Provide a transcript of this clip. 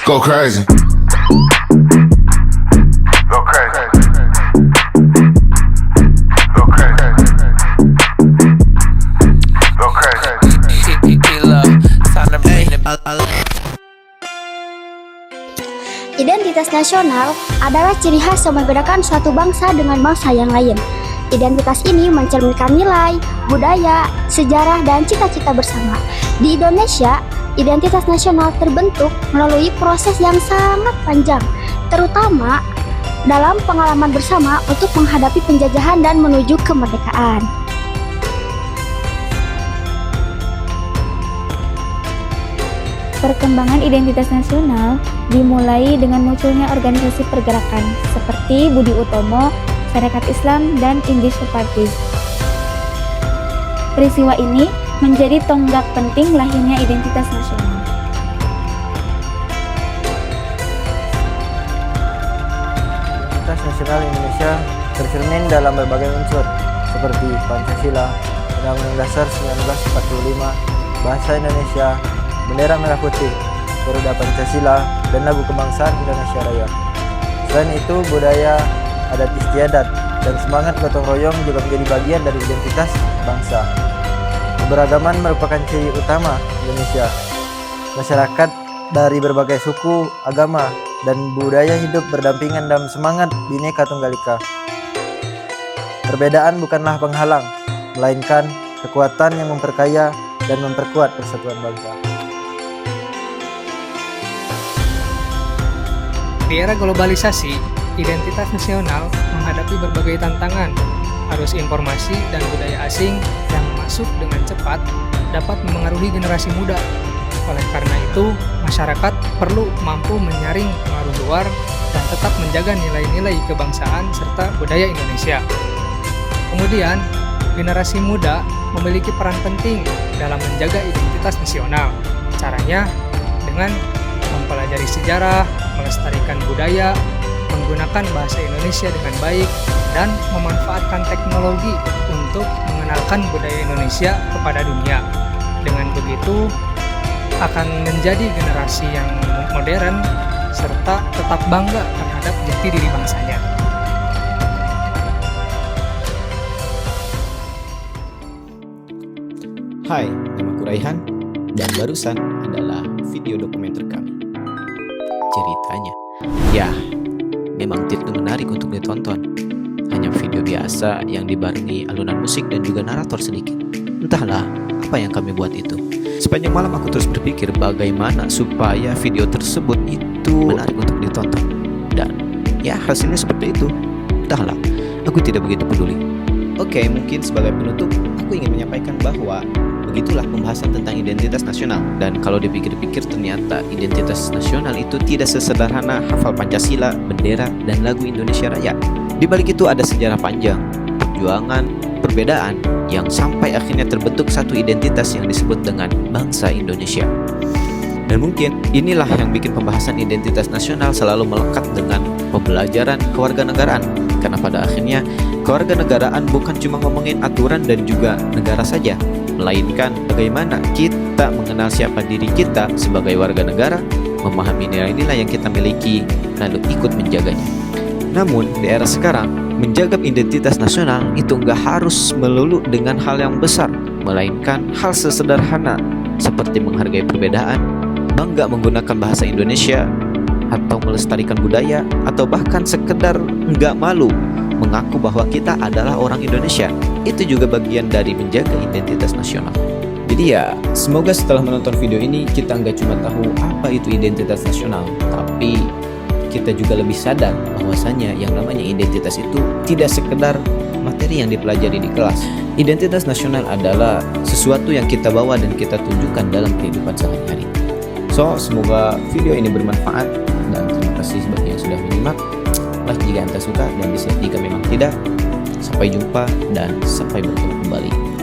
Go crazy. Go crazy. Go crazy. Go crazy. Identitas nasional adalah ciri khas yang membedakan suatu bangsa dengan bangsa yang lain. Identitas ini mencerminkan nilai, budaya, sejarah, dan cita-cita bersama. Di Indonesia, identitas nasional terbentuk melalui proses yang sangat panjang, terutama dalam pengalaman bersama untuk menghadapi penjajahan dan menuju kemerdekaan. Perkembangan identitas nasional dimulai dengan munculnya organisasi pergerakan seperti Budi Utomo, Sarekat Islam, dan Indonesia Party. Peristiwa ini menjadi tonggak penting lahirnya identitas nasional. Identitas nasional Indonesia tercermin dalam berbagai unsur seperti Pancasila, Undang-Undang Dasar 1945, Bahasa Indonesia, Bendera Merah Putih, Garuda Pancasila, dan Lagu Kebangsaan Indonesia Raya. Selain itu, budaya, adat istiadat, dan semangat gotong royong juga menjadi bagian dari identitas bangsa. Keberagaman merupakan ciri utama Indonesia. Masyarakat dari berbagai suku, agama, dan budaya hidup berdampingan dalam semangat Bhinneka Tunggal Ika. Perbedaan bukanlah penghalang, melainkan kekuatan yang memperkaya dan memperkuat persatuan bangsa. Di era globalisasi, identitas nasional menghadapi berbagai tantangan. Arus informasi dan budaya asing yang masuk dengan cepat dapat memengaruhi generasi muda. Oleh karena itu, masyarakat perlu mampu menyaring pengaruh luar dan tetap menjaga nilai-nilai kebangsaan serta budaya Indonesia. Kemudian, generasi muda memiliki peran penting dalam menjaga identitas nasional. Caranya dengan mempelajari sejarah, melestarikan budaya, menggunakan bahasa Indonesia dengan baik, dan memanfaatkan teknologi untuk mengenalkan budaya Indonesia kepada dunia. Dengan begitu, akan menjadi generasi yang modern serta tetap bangga terhadap jati diri bangsanya. Hai, namaku Raihan, dan barusan adalah video dokumenter kami. Ceritanya, ya, memang tidak menarik untuk ditonton. Hanya video biasa yang dibarengi alunan musik dan juga narator sedikit. Entahlah apa yang kami buat itu. Sepanjang malam aku terus berpikir bagaimana supaya video tersebut itu menarik untuk ditonton. Dan ya, hasilnya seperti itu. Entahlah, aku tidak begitu peduli. Oke, mungkin sebagai penutup, aku ingin menyampaikan bahwa begitulah pembahasan tentang identitas nasional. Dan kalau dipikir-pikir ternyata identitas nasional itu tidak sesederhana hafal Pancasila, bendera, dan lagu Indonesia Raya. Di balik itu ada sejarah panjang, perjuangan, perbedaan, yang sampai akhirnya terbentuk satu identitas yang disebut dengan bangsa Indonesia. Dan mungkin inilah yang bikin pembahasan identitas nasional selalu melekat dengan pembelajaran kewarganegaraan. Karena pada akhirnya kewarganegaraan bukan cuma ngomongin aturan dan juga negara saja, melainkan bagaimana kita mengenal siapa diri kita sebagai warga negara, memahami nilai-nilai yang kita miliki, lalu ikut menjaganya. Namun di era sekarang, menjaga identitas nasional itu nggak harus melulu dengan hal yang besar, melainkan hal sesederhana seperti menghargai perbedaan, bangga menggunakan bahasa Indonesia, atau melestarikan budaya, atau bahkan sekedar nggak malu mengaku bahwa kita adalah orang Indonesia. Itu juga bagian dari menjaga identitas nasional. Jadi ya, semoga setelah menonton video ini kita nggak cuma tahu apa itu identitas nasional, tapi kita juga lebih sadar bahwasanya yang namanya identitas itu tidak sekedar materi yang dipelajari di kelas. Identitas nasional adalah sesuatu yang kita bawa dan kita tunjukkan dalam kehidupan sehari-hari. So, semoga video ini bermanfaat dan terima kasih bagi yang sudah menyimak. Like jika Anda suka dan dislike jika memang tidak. Sampai jumpa dan sampai bertemu kembali.